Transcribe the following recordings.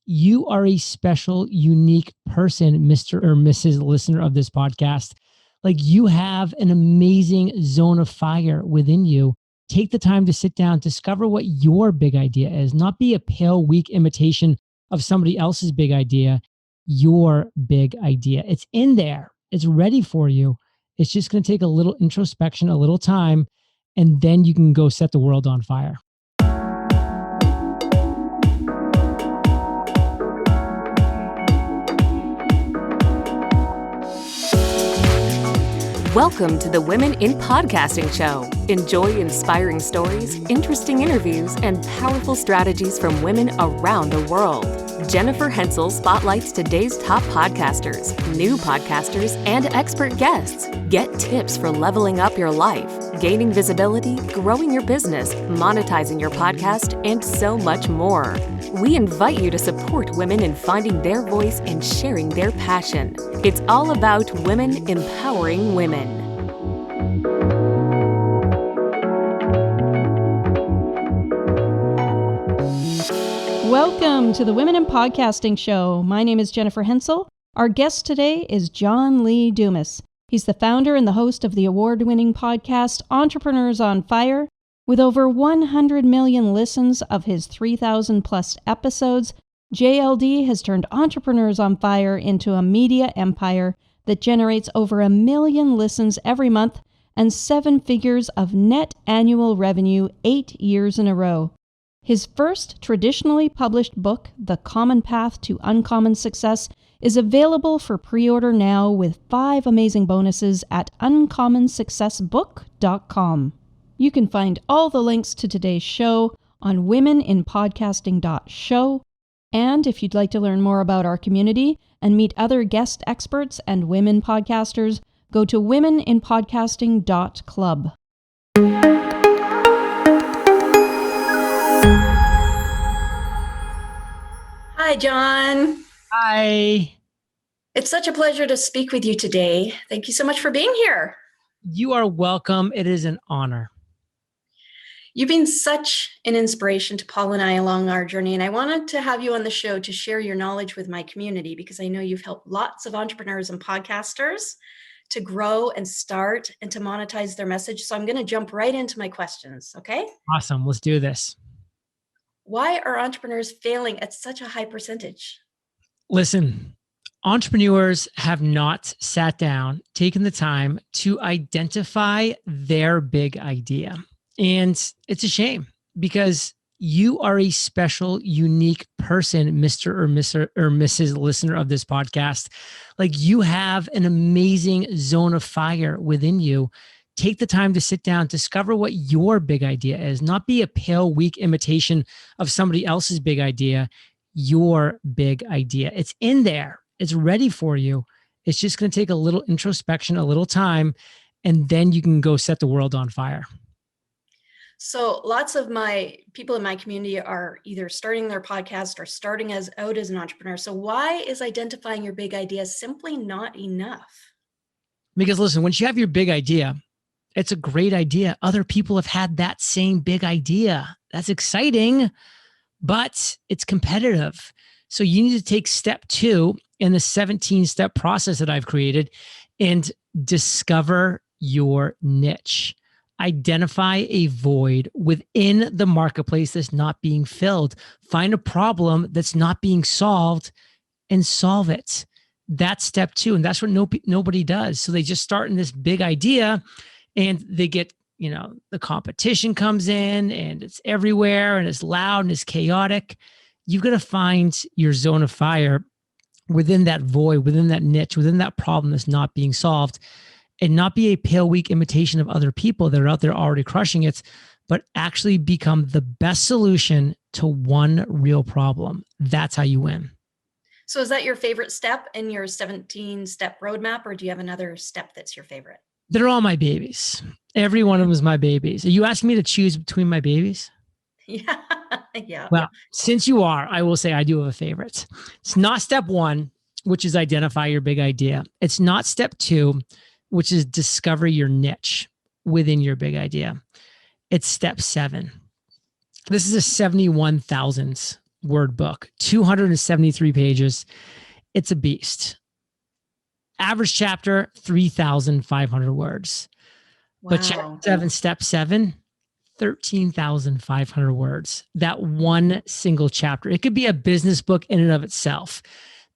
you are a special, unique person, Mr. or Mrs. listener of this podcast. Like, you have an amazing zone of fire within you. Take the time to sit down, discover what your big idea is, not be a pale, weak imitation of somebody else's big idea, your big idea. It's in there. It's ready for you. It's just going to take a little introspection, a little time, and then you can go set the world on fire. Welcome to the Women in Podcasting Show. Enjoy inspiring stories, interesting interviews, and powerful strategies from women around the world. Jennifer Hensel spotlights today's top podcasters, new podcasters, and expert guests. Get tips for leveling up your life, gaining visibility, growing your business, monetizing your podcast, and so much more. We invite you to support women in finding their voice and sharing their passion. It's all about women empowering women. Welcome to the Women in Podcasting Show. My name is Jennifer Hensel. Our guest today is John Lee Dumas. He's the founder and the host of the award-winning podcast Entrepreneurs on Fire. With over 100 million listens of his 3,000 plus episodes, JLD has turned Entrepreneurs on Fire into a media empire that generates over 1 million listens every month and 7 figures of net annual revenue 8 years in a row. His first traditionally published book, The Common Path to Uncommon Success, is available for pre-order now with 5 amazing bonuses at uncommonsuccessbook.com. You can find all the links to today's show on womeninpodcasting.show. And if you'd like to learn more about our community and meet other guest experts and women podcasters, go to womeninpodcasting.club. Hi, John. Hi. It's such a pleasure to speak with you today. Thank you so much for being here. You are welcome. It is an honor. You've been such an inspiration to Paul and I along our journey, and I wanted to have you on the show to share your knowledge with my community because I know you've helped lots of entrepreneurs and podcasters to grow and start and to monetize their message. So I'm going to jump right into my questions, okay? Awesome. Let's do this. Why are entrepreneurs failing at such a high percentage? Listen, entrepreneurs have not sat down, taken the time to identify their big idea. And it's a shame because you are a special, unique person, Mr. or Mrs. listener of this podcast. Like, you have an amazing zone of fire within you. Take the time to sit down, discover what your big idea is, not be a pale, weak imitation of somebody else's big idea, your big idea. It's in there. It's ready for you. It's just going to take a little introspection, a little time, and then you can go set the world on fire. So lots of my people in my community are either starting their podcast or starting out as an entrepreneur. So why is identifying your big idea simply not enough? Because listen, once you have your big idea, it's a great idea. Other people have had that same big idea. That's exciting, but it's competitive. So you need to take step 2 in the 17-step process that I've created and discover your niche. Identify a void within the marketplace that's not being filled. Find a problem that's not being solved and solve it. That's step 2. And that's what nobody does. So they just start in this big idea and they get, the competition comes in and it's everywhere and it's loud and it's chaotic. You've got to find your zone of fire within that void, within that niche, within that problem that's not being solved. And not be a pale, weak imitation of other people that are out there already crushing it, but actually become the best solution to one real problem. That's how you win. So is that your favorite step in your 17-step roadmap, or do you have another step that's your favorite? They're all my babies. Every one of them is my babies. Are you asking me to choose between my babies? Yeah. Yeah. Well, since you are, I will say I do have a favorite. It's not step 1, which is identify your big idea. It's not step 2, which is discover your niche within your big idea. It's step 7. This is a 71,000 word book, 273 pages. It's a beast. Average chapter, 3,500 words. Wow. But chapter 7, step 7, 13,500 words. That one single chapter. It could be a business book in and of itself.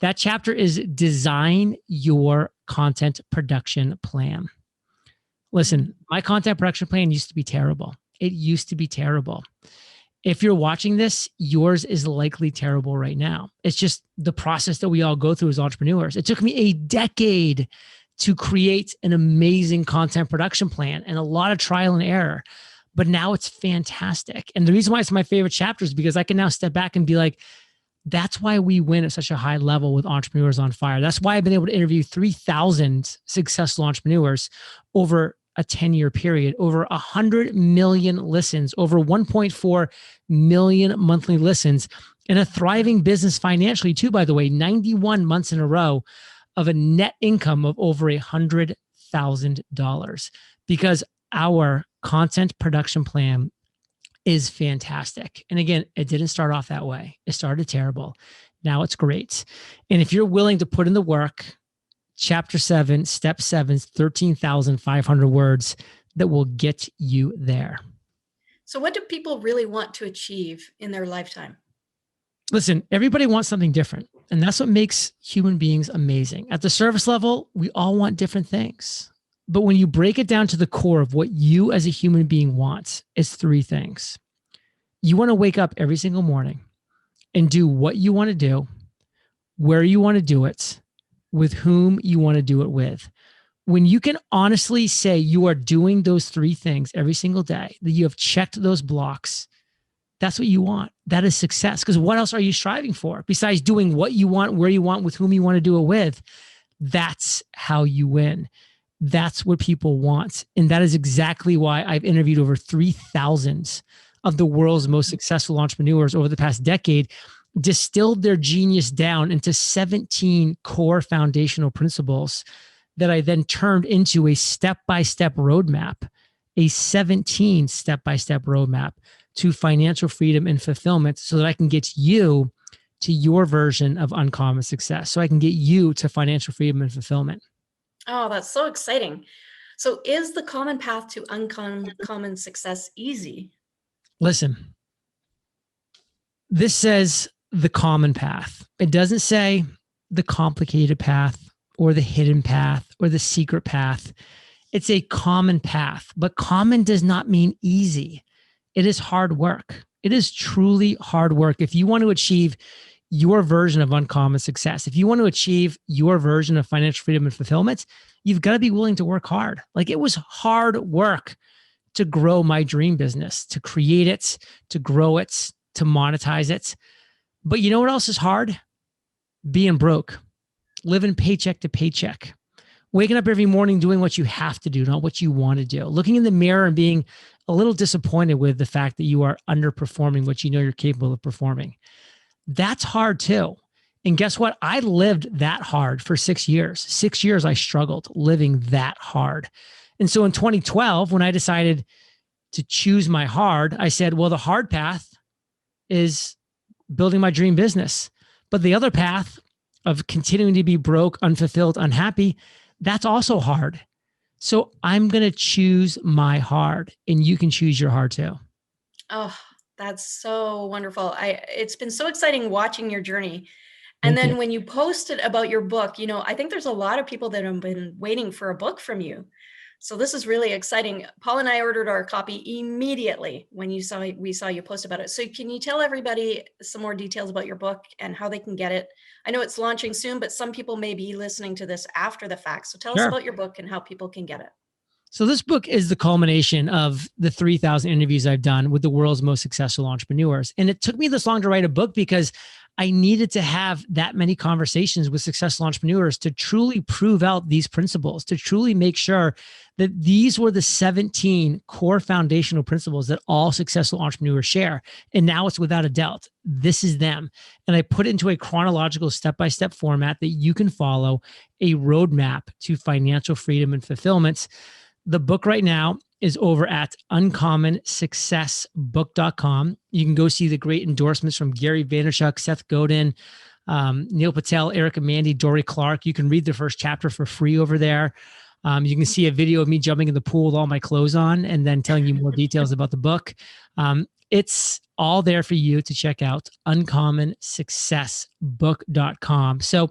That chapter is design your content production plan. Listen, my content production plan used to be terrible. It used to be terrible. If you're watching this, yours is likely terrible right now. It's just the process that we all go through as entrepreneurs. It took me a decade to create an amazing content production plan and a lot of trial and error, but now it's fantastic. And the reason why it's my favorite chapter is because I can now step back and be like, that's why we win at such a high level with Entrepreneurs on Fire. That's why I've been able to interview 3,000 successful entrepreneurs over a 10-year period, over 100 million listens, over 1.4 million monthly listens, and a thriving business financially too, by the way, 91 months in a row of a net income of over $100,000 because our content production plan is fantastic. And again, it didn't start off that way. It started terrible. Now it's great. And if you're willing to put in the work, chapter 7, step 7, 13,500 words that will get you there. So what do people really want to achieve in their lifetime? Listen, everybody wants something different. And that's what makes human beings amazing. At the surface level, we all want different things. But when you break it down to the core of what you as a human being want, it's 3 things. You want to wake up every single morning and do what you want to do, where you want to do it, with whom you want to do it with. When you can honestly say you are doing those 3 things every single day, that you have checked those blocks, that's what you want. That is success. Because what else are you striving for besides doing what you want, where you want, with whom you want to do it with? That's how you win. That's what people want. And that is exactly why I've interviewed over 3,000 of the world's most successful entrepreneurs over the past decade, distilled their genius down into 17 core foundational principles that I then turned into a step-by-step roadmap, a 17 step-by-step roadmap to financial freedom and fulfillment so that I can get you to your version of uncommon success. So I can get you to financial freedom and fulfillment. Oh, that's so exciting. So is the common path to uncommon success easy? Listen, this says the common path. It doesn't say the complicated path or the hidden path or the secret path. It's a common path, but common does not mean easy. It is hard work. It is truly hard work. If you want to achieve your version of uncommon success, if you want to achieve your version of financial freedom and fulfillment, you've got to be willing to work hard. Like, it was hard work to grow my dream business, to create it, to grow it, to monetize it. But you know what else is hard? Being broke, living paycheck to paycheck, waking up every morning doing what you have to do, not what you want to do, looking in the mirror and being a little disappointed with the fact that you are underperforming what you know you're capable of performing. That's hard too. And guess what? I lived that hard for 6 years. 6 years I struggled living that hard. And so in 2012, when I decided to choose my hard, I said, well, the hard path is building my dream business. But the other path of continuing to be broke, unfulfilled, unhappy, that's also hard. So I'm going to choose my hard, and you can choose your hard too. Oh, that's so wonderful. It's been so exciting watching your journey. And then when you posted about your book, I think there's a lot of people that have been waiting for a book from you. So this is really exciting. Paul and I ordered our copy immediately when we saw you post about it. So can you tell everybody some more details about your book and how they can get it? I know it's launching soon, but some people may be listening to this after the fact. So tell us about your book and how people can get it. So this book is the culmination of the 3,000 interviews I've done with the world's most successful entrepreneurs. And it took me this long to write a book because I needed to have that many conversations with successful entrepreneurs to truly prove out these principles, to truly make sure that these were the 17 core foundational principles that all successful entrepreneurs share. And now it's without a doubt, this is them. And I put it into a chronological step-by-step format that you can follow, a roadmap to financial freedom and fulfillment. The book right now is over at uncommonsuccessbook.com. You can go see the great endorsements from Gary Vaynerchuk, Seth Godin, Neil Patel, Erica Mandy, Dory Clark. You can read the first chapter for free over there. You can see a video of me jumping in the pool with all my clothes on and then telling you more details about the book. It's all there for you to check out, uncommonsuccessbook.com. So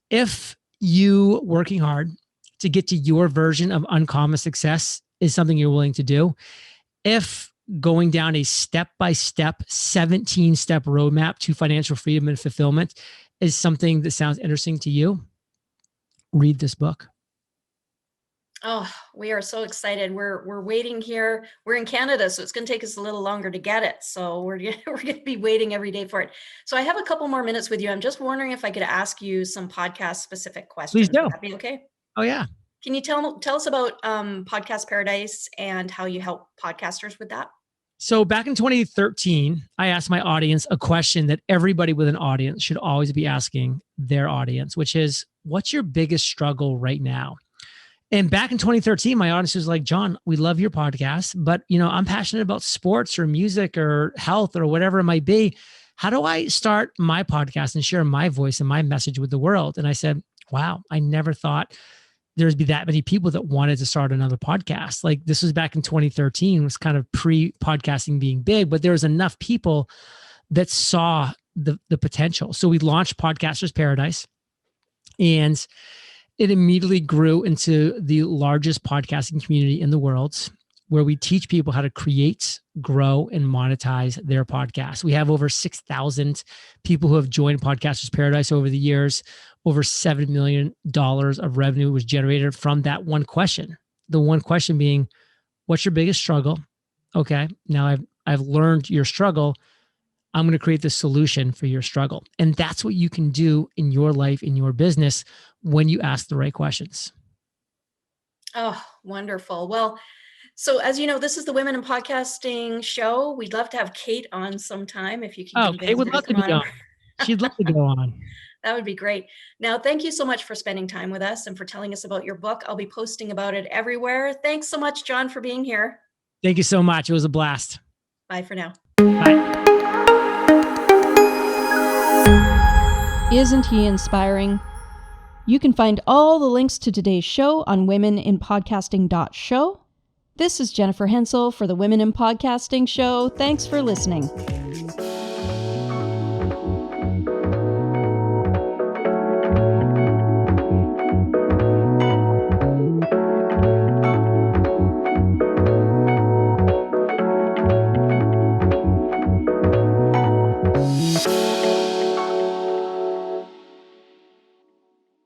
if you working hard to get to your version of uncommon success is something you're willing to do, if going down a step-by-step 17-step roadmap to financial freedom and fulfillment is something that sounds interesting to you, read this book. Oh, we are so excited. We're waiting here. We're in Canada, so it's going to take us a little longer to get it. So we're going to be waiting every day for it. So I have a couple more minutes with you. I'm just wondering if I could ask you some podcast specific questions. Please do. Would that be okay? Oh, yeah. Can you tell us about Podcast Paradise and how you help podcasters with that? So back in 2013, I asked my audience a question that everybody with an audience should always be asking their audience, which is, what's your biggest struggle right now? And back in 2013, my audience was like, John, we love your podcast, but I'm passionate about sports or music or health or whatever it might be. How do I start my podcast and share my voice and my message with the world? And I said, wow, I never thought there'd be that many people that wanted to start another podcast. Like, this was back in 2013, it was kind of pre-podcasting being big, but there was enough people that saw the potential. So we launched Podcasters Paradise, and it immediately grew into the largest podcasting community in the world, where we teach people how to create, grow, and monetize their podcasts. We have over 6,000 people who have joined Podcasters Paradise over the years. Over $7 million of revenue was generated from that one question. The one question being, what's your biggest struggle? Okay, now I've learned your struggle. I'm going to create the solution for your struggle. And that's what you can do in your life, in your business, when you ask the right questions. Oh, wonderful. Well, so as you know, this is the Women in Podcasting show. We'd love to have Kate on sometime if you can. Oh, Kate would love to be on. She'd love to go on. That would be great. Now, thank you so much for spending time with us and for telling us about your book. I'll be posting about it everywhere. Thanks so much, John, for being here. Thank you so much. It was a blast. Bye for now. Bye. Isn't he inspiring? You can find all the links to today's show on womeninpodcasting.show. This is Jennifer Hensel for the Women in Podcasting Show. Thanks for listening.